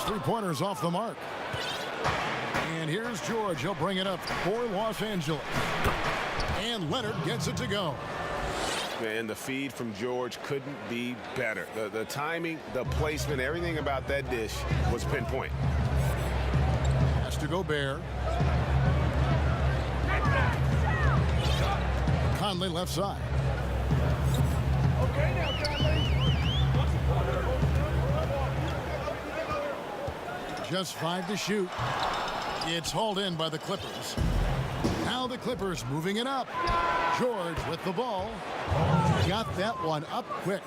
three-pointers off the mark. And here's George. He'll bring it up for Los Angeles. And Leonard gets it to go. And the feed from George couldn't be better. The timing, the placement, everything about that dish was pinpoint. Has to Gobert. Conley left side. Okay now, Conley. Just 5 to shoot. It's hauled in by the Clippers. Now the Clippers moving it up. George with the ball. Got that one up quick.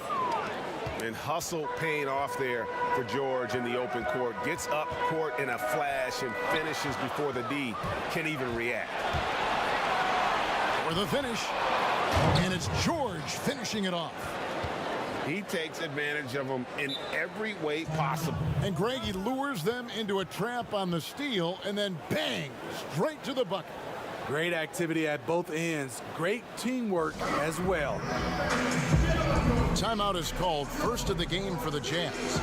And hustle paying off there for George in the open court. Gets up court in a flash and finishes before the D can even react. For the finish. And it's George finishing it off. He takes advantage of them in every way possible. And Greg, he lures them into a trap on the steal and then bang, straight to the bucket. Great activity at both ends. Great teamwork as well. Timeout is called. First of the game for the Jazz.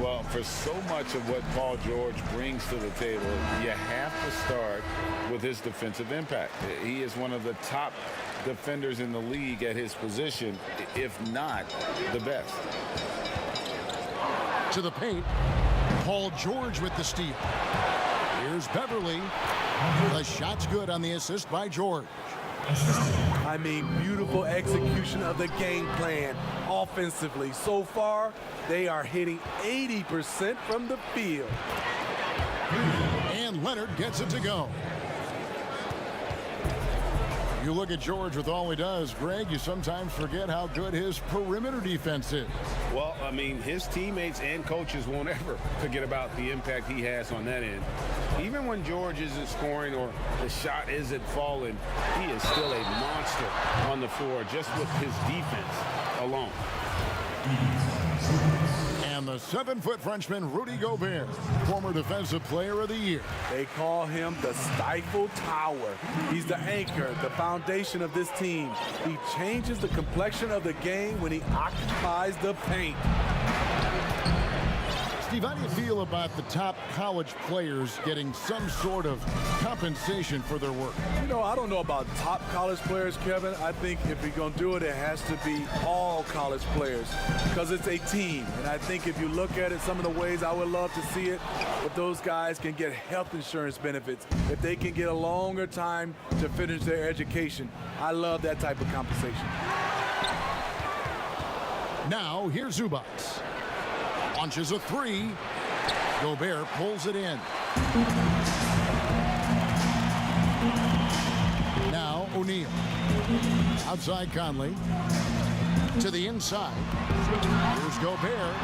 Well, for so much of what Paul George brings to the table, you have to start with his defensive impact. He is one of the top defenders in the league at his position, if not the best. To the paint. Paul George with the steal. Here's Beverly. The shot's good on the assist by George. I mean, beautiful execution of the game plan offensively. So far, they are hitting 80% from the field. And Leonard gets it to go. You look at George with all he does, Greg, you sometimes forget how good his perimeter defense is. Well, I mean, his teammates and coaches won't ever forget about the impact he has on that end. Even when George isn't scoring or the shot isn't falling, he is still a monster on the floor just with his defense alone. And the 7-foot Frenchman, Rudy Gobert, former Defensive Player of the Year. They call him the Stifle Tower. He's the anchor, the foundation of this team. He changes the complexion of the game when he occupies the paint. Steve, how do you feel about the top college players getting some sort of compensation for their work? You know, I don't know about top college players, Kevin. I think if you're going to do it, it has to be all college players because it's a team. And I think if you look at it, some of the ways I would love to see it, if those guys can get health insurance benefits, if they can get a longer time to finish their education. I love that type of compensation. Now, here's Zubac. Launches a three. Gobert pulls it in. Now O'Neal. Outside Conley. To the inside. Here's Gobert.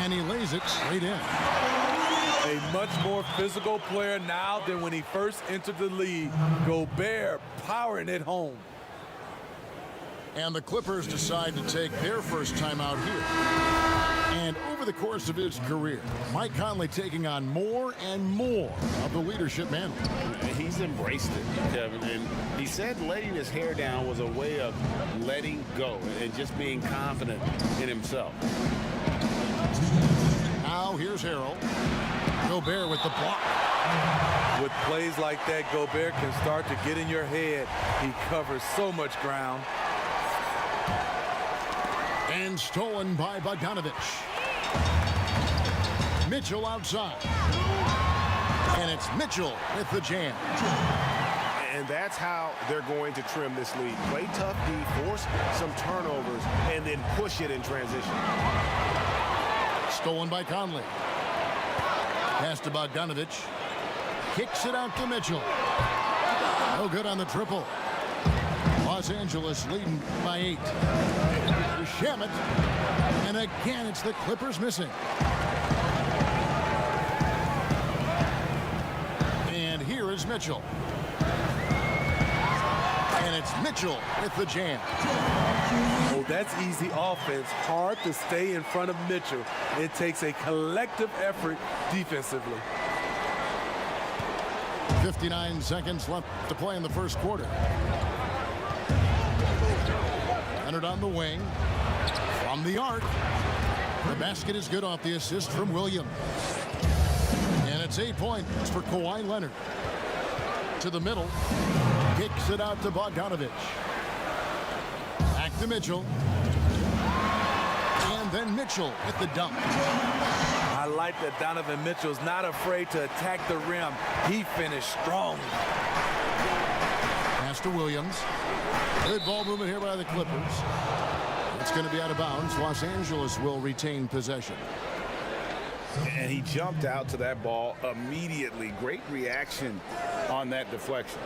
And he lays it straight in. A much more physical player now than when he first entered the league. Gobert powering it home. And the Clippers decide to take their first timeout here. And over the course of his career, Mike Conley taking on more and more of the leadership mantle. He's embraced it, Kevin, and he said letting his hair down was a way of letting go and just being confident in himself. Now here's Harrell. Gobert with the block. With plays like that, Gobert can start to get in your head. He covers so much ground. And stolen by Bogdanovich. Mitchell outside. And it's Mitchell with the jam. And that's how they're going to trim this lead. Play tough D, force some turnovers, and then push it in transition. Stolen by Conley. Pass to Bogdanovich. Kicks it out to Mitchell. No good on the triple. Los Angeles leading by 8. Shamet. And again, it's the Clippers missing. And here is Mitchell. And it's Mitchell with the jam. Oh, that's easy offense. Hard to stay in front of Mitchell. It takes a collective effort defensively. 59 seconds left to play in the first quarter. Leonard on the wing. From the arc. basket is good off the assist from Williams. And it's 8 points for Kawhi Leonard. To the middle. Kicks it out to Bogdanovich. Back to Mitchell. And then Mitchell at the dunk. I like that Donovan Mitchell's not afraid to attack the rim. He finished strong. Pass to Williams. Good ball movement here by the Clippers. It's going to be out of bounds. Los Angeles will retain possession. And he jumped out to that ball immediately. Great reaction on that deflection.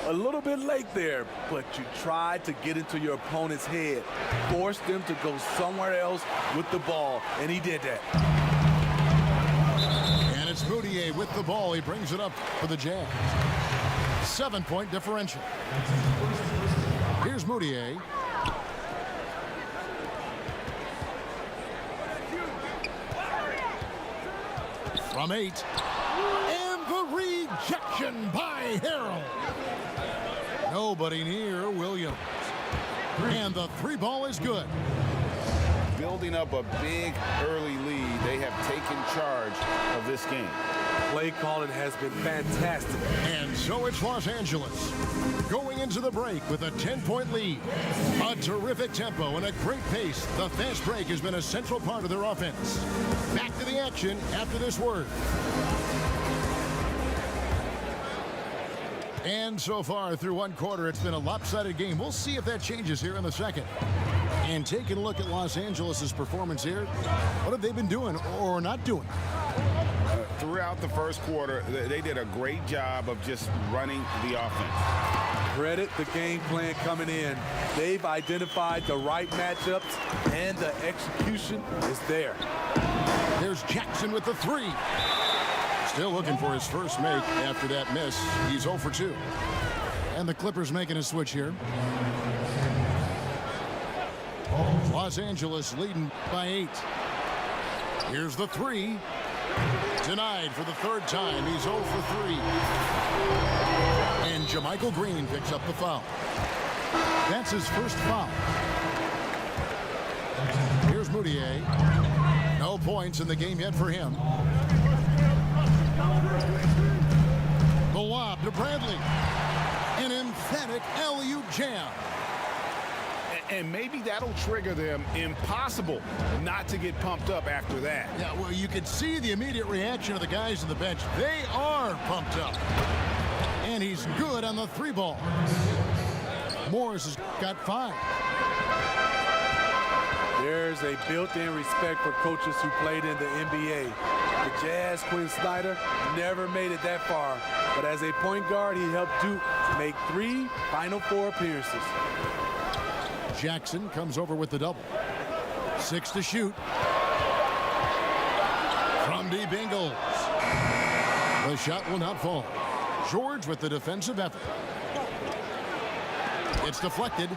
A little bit late there, but you tried to get into your opponent's head. Forced them to go somewhere else with the ball, and he did that. And it's Moutier with the ball. He brings it up for the Jazz. 7-point differential. Here's Moutier. From 8. And the rejection by Harrell. Nobody near Williams. And the 3 ball is good. Building up a big early lead, they have taken charge of this game. Play calling has been fantastic. And so it's Los Angeles going into the break with a 10-point lead. A terrific tempo and a great pace. The fast break has been a central part of their offense. Back to the action after this word. And so far through one quarter, it's been a lopsided game. We'll see if that changes here in the second. And taking a look at Los Angeles' performance here, what have they been doing or not doing? Throughout the first quarter, they did a great job of just running the offense. Credit the game plan coming in. They've identified the right matchups, and the execution is there. There's Jackson with the 3. Still looking for his first make after that miss. He's 0 for 2. And the Clippers making a switch here. Los Angeles leading by 8. Here's the 3. Denied for the 3rd time. He's 0 for 3. And JaMychal Green picks up the foul. That's his first foul. Here's Moutier. No points in the game yet for him. The lob to Bradley. An emphatic alley-oop jam. And maybe that'll trigger them. Impossible not to get pumped up after that. Yeah, well, you could see the immediate reaction of the guys on the bench. They are pumped up. And he's good on the 3 ball. Morris has got 5. There's a built-in respect for coaches who played in the NBA. The Jazz, Quinn Snyder, never made it that far. But as a point guard, he helped Duke make 3 Final Four appearances. Jackson comes over with the double. 6 to shoot. From deep Ingles. The shot will not fall. George with the defensive effort. It's deflected.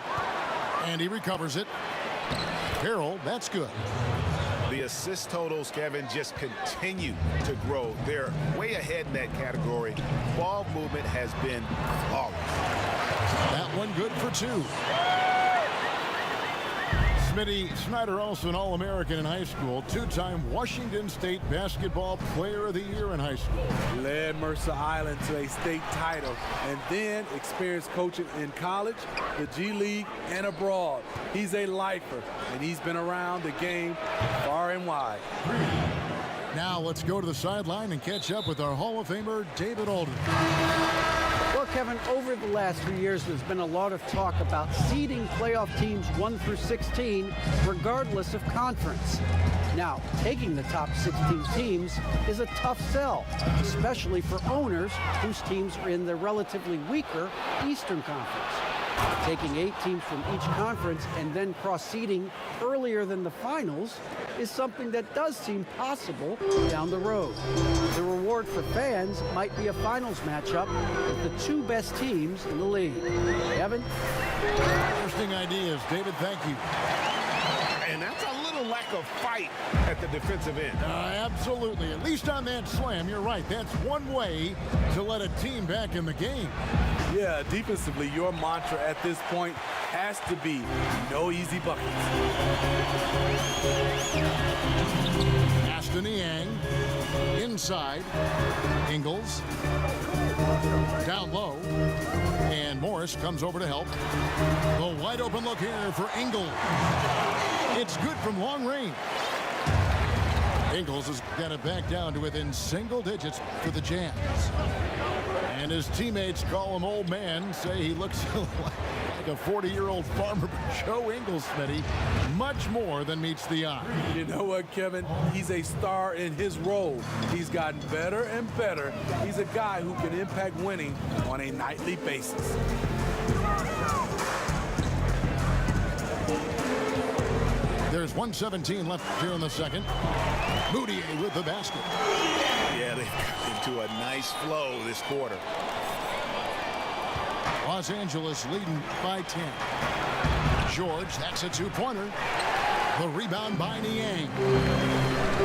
And he recovers it. Harrell, that's good. The assist totals, Kevin, just continue to grow. They're way ahead in that category. Ball movement has been flawless. That one good for 2. Smitty Snyder, also an All-American in high school, 2-time Washington State Basketball Player of the Year in high school. Led Mercer Island to a state title and then experienced coaching in college, the G League, and abroad. He's a lifer, and he's been around the game far and wide. Now let's go to the sideline and catch up with our Hall of Famer, David Alden. Well, Kevin, over the last few years, there's been a lot of talk about seeding playoff teams 1 through 16, regardless of conference. Now, taking the top 16 teams is a tough sell, especially for owners whose teams are in the relatively weaker Eastern Conference. Taking 8 teams from each conference and then cross-seeding earlier than the finals is something that does seem possible down the road. The reward for fans might be a finals matchup with the 2 best teams in the league. Evan? Interesting ideas. David, thank you. And that's a little lack of fight at the defensive end. Absolutely. At least on that slam, you're right. That's one way to let a team back in the game. Yeah, defensively, your mantra at this point has to be no easy buckets. inside. Ingles down low, and Morris comes over to help. The wide open look here for Ingles. It's good from long range. Ingles has got it back down to within single digits for the Jazz. And his teammates call him old man, say he looks like a 40-year-old farmer. But Joe Ingles, Smitty, much more than meets the eye. You know what, Kevin? He's a star in his role. He's gotten better and better. He's a guy who can impact winning on a nightly basis. There's 1:17 left here in the second. Moutier with the basket. Yeah, they got into a nice flow this quarter. Los Angeles leading by 10. George, that's a two-pointer. The rebound by Niang.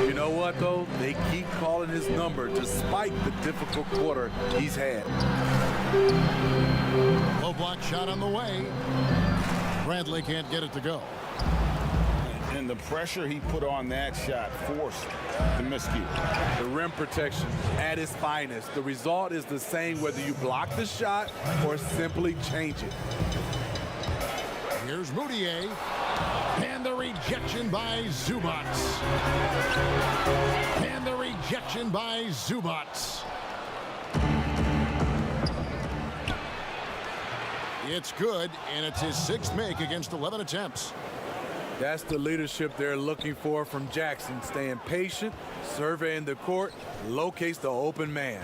You know what, though? They keep calling his number despite the difficult quarter he's had. Low block shot on the way. Bradley can't get it to go. And the pressure he put on that shot forced the miscue. The rim protection at its finest. The result is the same whether you block the shot or simply change it. Here's Moutier. And the rejection by Zubats. And the rejection by Zubats. It's good, and it's his sixth make against 11 attempts. That's the leadership they're looking for from Jackson. Staying patient, surveying the court, locates the open man.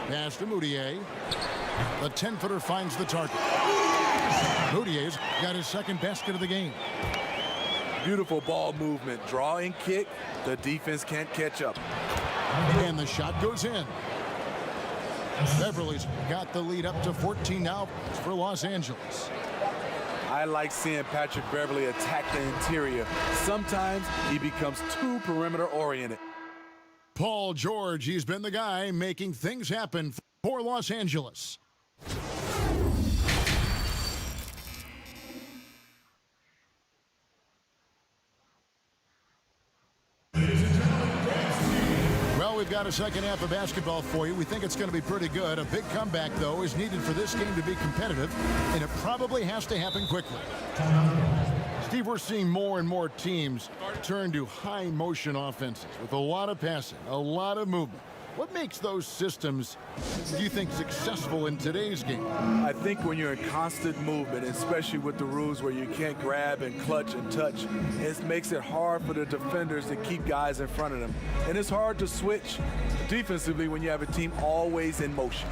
Pass to Moutier. The 10-footer finds the target. Moutier's got his second basket of the game. Beautiful ball movement. Draw and kick. The defense can't catch up. And the shot goes in. Beverly's got the lead up to 14 now for Los Angeles. I like seeing Patrick Beverly attack the interior. Sometimes he becomes too perimeter oriented. Paul George, he's been the guy making things happen for Los Angeles. Well, we've got a second half of basketball for you. We think it's going to be pretty good. A big comeback, though, is needed for this game to be competitive, and it probably has to happen quickly. Steve, we're seeing more and more teams turn to high-motion offenses with a lot of passing, a lot of movement. What makes those systems, do you think, successful in today's game? I think when you're in constant movement, especially with the rules where you can't grab and clutch and touch, it makes it hard for the defenders to keep guys in front of them. And it's hard to switch defensively when you have a team always in motion.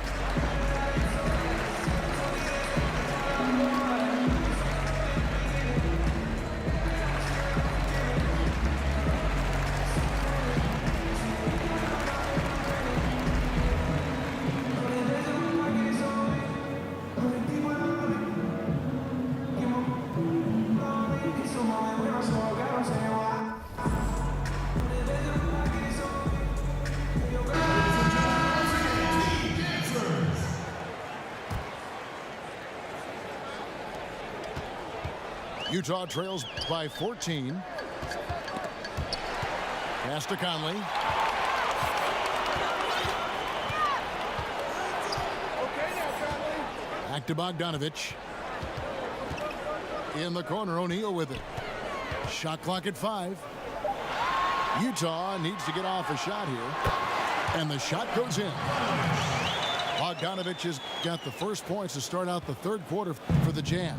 Utah trails by 14. Pass to Conley. Back to Bogdanovich. In the corner, O'Neal with it. Shot clock at 5. Utah needs to get off a shot here. And the shot goes in. Bogdanovich has got the first points to start out the third quarter for the Jazz.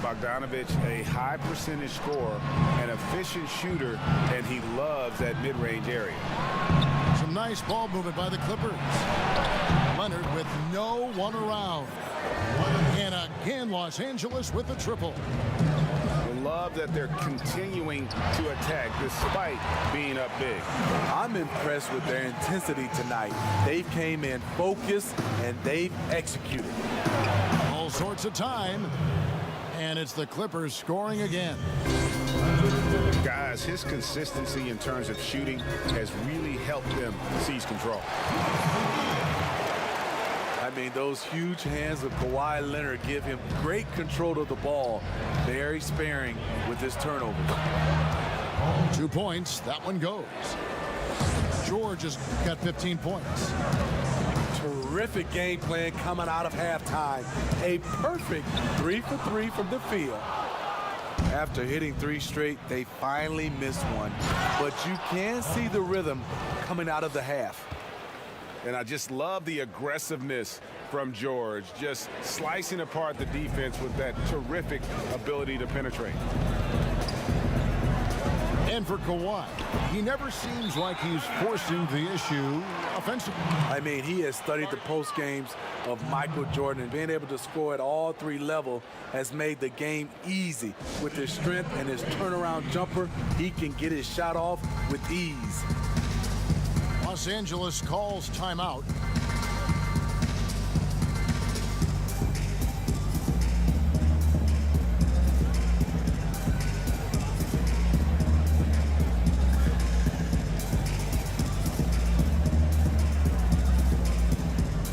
Bogdanovich, a high percentage scorer, an efficient shooter, and he loves that mid-range area. Some nice ball movement by the Clippers. Leonard with no one around. And again, Los Angeles with the triple. I love that they're continuing to attack despite being up big. I'm impressed with their intensity tonight. They came in focused and they've executed. All sorts of time. And it's the Clippers scoring again. Guys, his consistency in terms of shooting has really helped them seize control. I mean, those huge hands of Kawhi Leonard give him great control of the ball. Very sparing with his turnovers. 2 points. That one goes. George has got 15 points. Terrific game plan coming out of halftime. A perfect 3 for 3 from the field. After hitting 3 straight, they finally missed one. But you can see the rhythm coming out of the half. And I just love the aggressiveness from George, just slicing apart the defense with that terrific ability to penetrate. And for Kawhi, he never seems like he's forcing the issue offensively. I mean, he has studied the post games of Michael Jordan, and being able to score at all 3 levels has made the game easy. With his strength and his turnaround jumper, he can get his shot off with ease. Los Angeles calls timeout.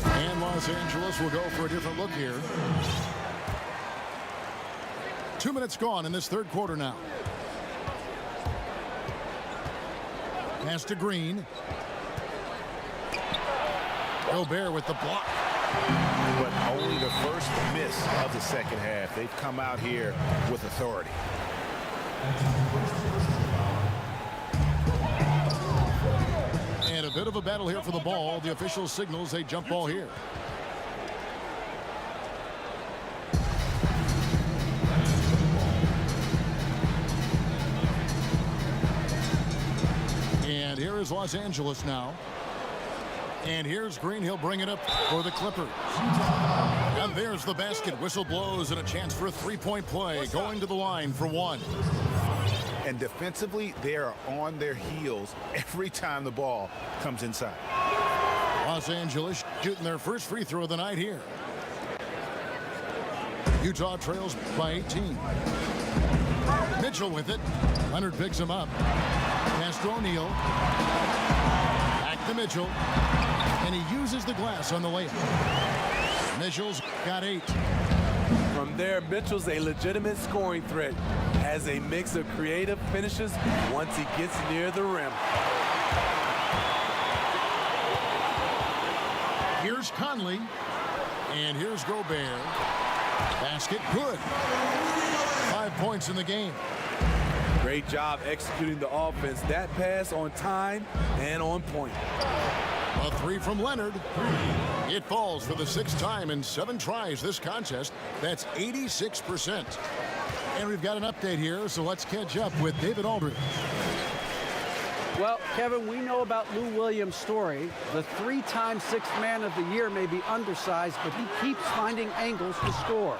And Los Angeles will go for a different look here. 2 minutes gone in this third quarter now. Pass to Green. Gobert with the block. But only the first miss of the second half. They've come out here with authority. And a bit of a battle here for the ball. The official signals a jump ball here. And here is Los Angeles now. And here's Green. He'll bring it up for the Clippers. And there's the basket. Whistle blows and a chance for a three-point play. Going to the line for one. And defensively, they are on their heels every time the ball comes inside. Los Angeles shooting their first free throw of the night here. Utah trails by 18. Mitchell with it. Leonard picks him up. Pass to O'Neal. Back to Mitchell. And he uses the glass on the layup. Mitchell's got 8. From there, Mitchell's a legitimate scoring threat. Has a mix of creative finishes once he gets near the rim. Here's Conley. And here's Gobert. Basket good. 5 points in the game. Great job executing the offense. That pass on time and on point. A 3 from Leonard. It falls for the 6th time in 7 tries this contest. That's 86%. And we've got an update here, so let's catch up with David Aldridge. Well, Kevin, we know about Lou Williams' story. The 3-time 6th man of the year may be undersized, but he keeps finding angles to score.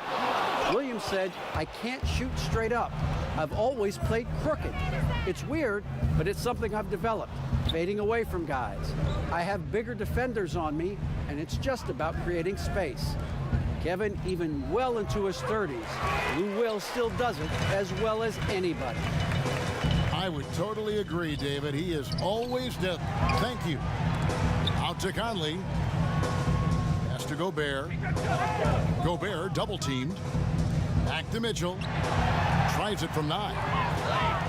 Williams said, "I can't shoot straight up. I've always played crooked. It's weird, but it's something I've developed, fading away from guys. I have bigger defenders on me, and it's just about creating space." Kevin, even well into his 30s, Lou Will still does it as well as anybody. I would totally agree, David. He is always dead. Thank you. Out to Conley. Pass to Gobert. Gobert double teamed. Back to Mitchell. Tries it from 9.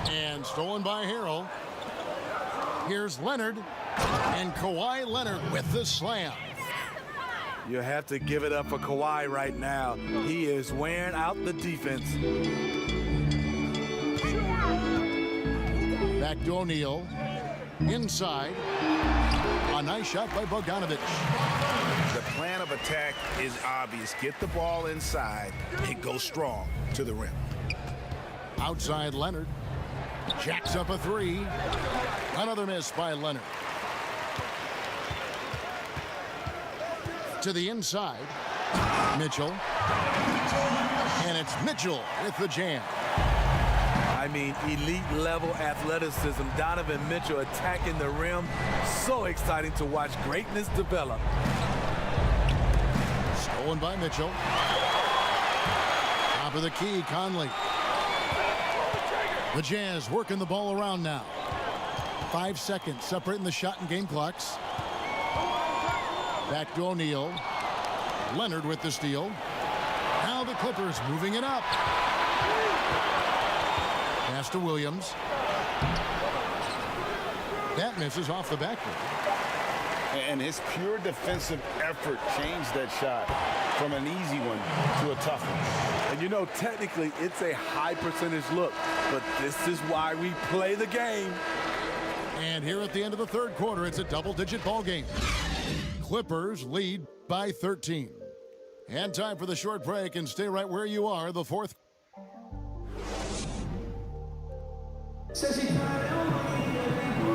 And stolen by Harrell. Here's Leonard. And Kawhi Leonard with the slam. You have to give it up for Kawhi right now. He is wearing out the defense. Back to O'Neal. Inside. A nice shot by Bogdanovic. The plan of attack is obvious. Get the ball inside and go strong to the rim. Outside Leonard. Jacks up a 3. Another miss by Leonard. To the inside. Mitchell. And it's Mitchell with the jam. I mean, elite level athleticism. Donovan Mitchell attacking the rim. So exciting to watch greatness develop. Stolen by Mitchell. Top of the key, Conley. The Jazz working the ball around now. 5 seconds separating the shot and game clocks. Back to O'Neal. Leonard with the steal. Now the Clippers moving it up. Pass to Williams. That misses off the backboard. And his pure defensive effort changed that shot from an easy one to a tough one. And you know, technically, it's a high percentage look, but this is why we play the game. And here at the end of the third quarter, it's a double-digit ball game. Clippers lead by 13. And time for the short break, and stay right where you are. The fourth.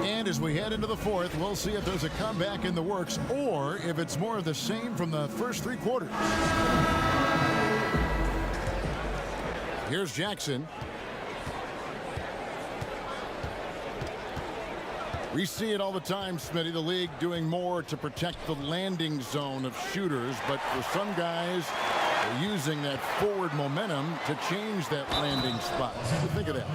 And as we head into the fourth, we'll see if there's a comeback in the works or if it's more of the same from the first three quarters. Here's Jackson. We see it all the time, Smitty, the league doing more to protect the landing zone of shooters, but for some guys, they're using that forward momentum to change that landing spot. What do you think of that?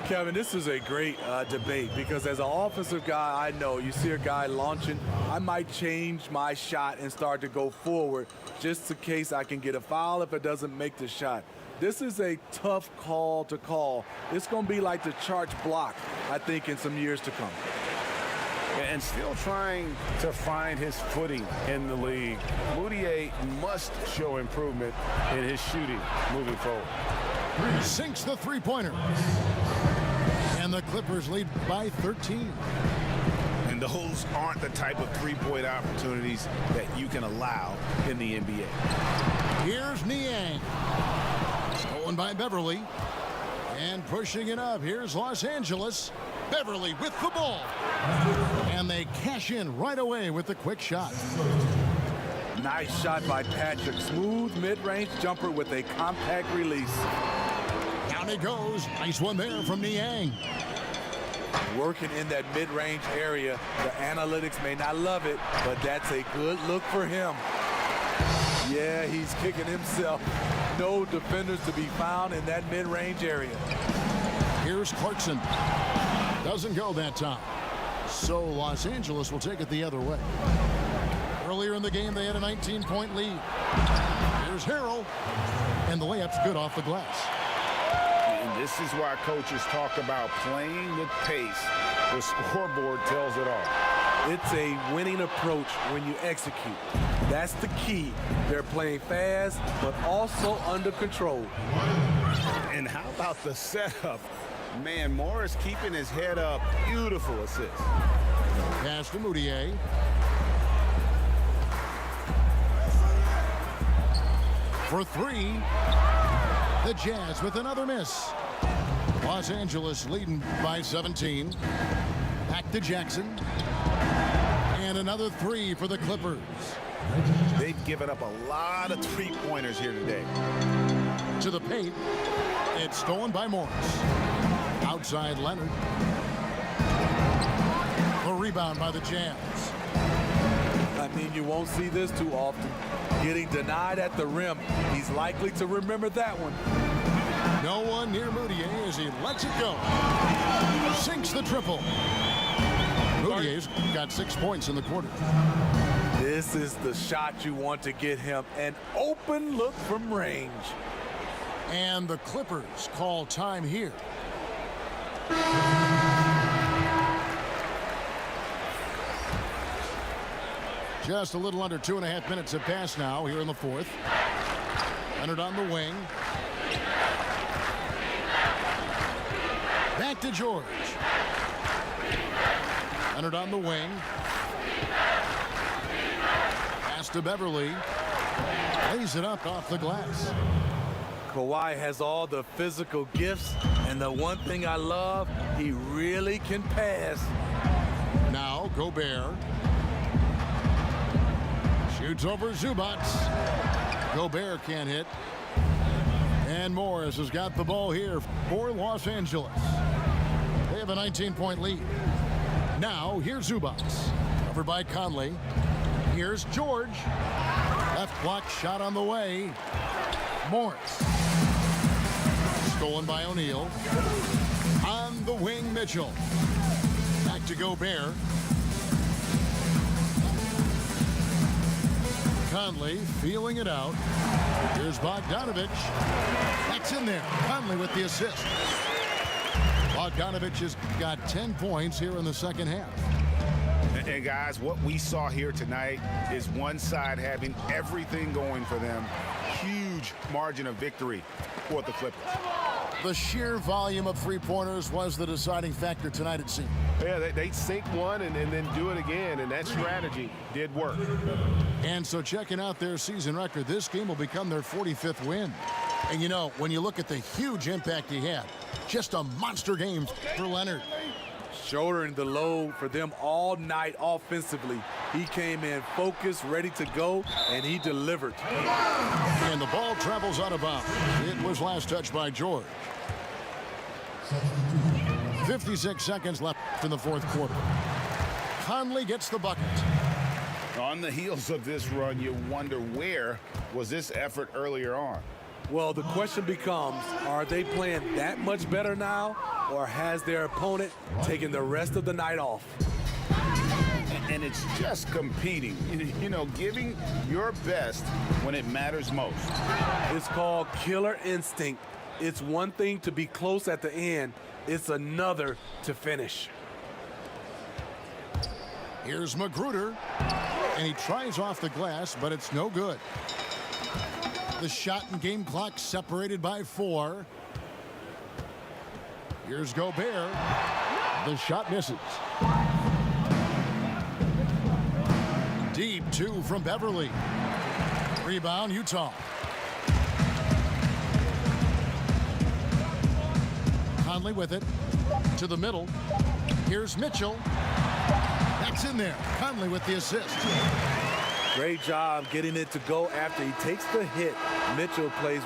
Kevin, this is a great debate because as an offensive guy, I know you see a guy launching, I might change my shot and start to go forward just in case I can get a foul if it doesn't make the shot. This is a tough call to call. It's going to be like the Charge block, I think, in some years to come. And still trying to find his footing in the league. Mudiay must show improvement in his shooting moving forward. Sinks the three-pointer. And the Clippers lead by 13. And those aren't the type of three-point opportunities that you can allow in the NBA. Here's Niang. Stolen by Beverly. And pushing it up. Here's Los Angeles. Beverly with the ball. And they cash in right away with the quick shot. Nice shot by Patrick. Smooth mid-range jumper with a compact release. Down it goes. Nice one there from Niang. Working in that mid-range area. The analytics may not love it, but that's a good look for him. Yeah, he's kicking himself. No defenders to be found in that mid-range area. Here's Clarkson. Doesn't go that time. So Los Angeles will take it the other way. Earlier in the game, they had a 19-point lead. Here's Harrell. And the layup's good off the glass. And this is why coaches talk about playing with pace. The scoreboard tells it all. It's a winning approach when you execute. That's the key. They're playing fast, but also under control. And how about the setup? Man, Morris keeping his head up. Beautiful assist. Pass to Mudiay. For three, the Jazz with another miss. Los Angeles leading by 17. Back to Jackson. And another three for the Clippers. They've given up a lot of three-pointers here today. To the paint. It's stolen by Morris. Outside Leonard. A rebound by the Jazz. I mean, you won't see this too often. Getting denied at the rim. He's likely to remember that one. No one near Mudiay as he lets it go. Sinks the triple. Mudiay's got 6 points in the quarter. This is the shot you want to get him. An open look from range. And the Clippers call time here. Just a little under 2.5 minutes have passed now here in the fourth. Leonard on the wing. Back to George. Leonard on the wing. Pass to Beverly. Lays it up off the glass. Kawhi has all the physical gifts, and the one thing I love, he really can pass. Now Gobert. Shoots over Zubac. Gobert can't hit. And Morris has got the ball here for Los Angeles. They have a 19-point lead. Now here's Zubac. Covered by Conley. Here's George. Left block shot on the way. Morris. Stolen by O'Neal. On the wing, Mitchell. Back to Gobert. Conley feeling it out. Here's Bogdanovich. That's in there. Conley with the assist. Bogdanovich has got 10 points here in the second half. And guys, what we saw here tonight is one side having everything going for them. Huge margin of victory for the Clippers. The sheer volume of three-pointers was the deciding factor tonight, it seemed. Yeah, they sink one and then do it again, and that strategy did work. And so checking out their season record, this game will become their 45th win. And you know, when you look at the huge impact he had, just a monster game for Leonard. Shouldering the load for them all night offensively. He came in focused, ready to go, and he delivered. And the ball travels out of bounds. It was last touched by George. 56 seconds left in the fourth quarter. Conley gets the bucket. On the heels of this run, you wonder where was this effort earlier on? Well, the question becomes, are they playing that much better now, or has their opponent taken the rest of the night off? And it's just competing, you know, giving your best when it matters most. It's called killer instinct. It's one thing to be close at the end. It's another to finish. Here's Magruder, and he tries off the glass, but it's no good. The shot and game clock separated by 4. Here's Gobert. The shot misses. Deep 2 from Beverly. Rebound, Utah. Conley with it. To the middle. Here's Mitchell. That's in there. Conley with the assist. Great job getting it to go after he takes the hit. Mitchell plays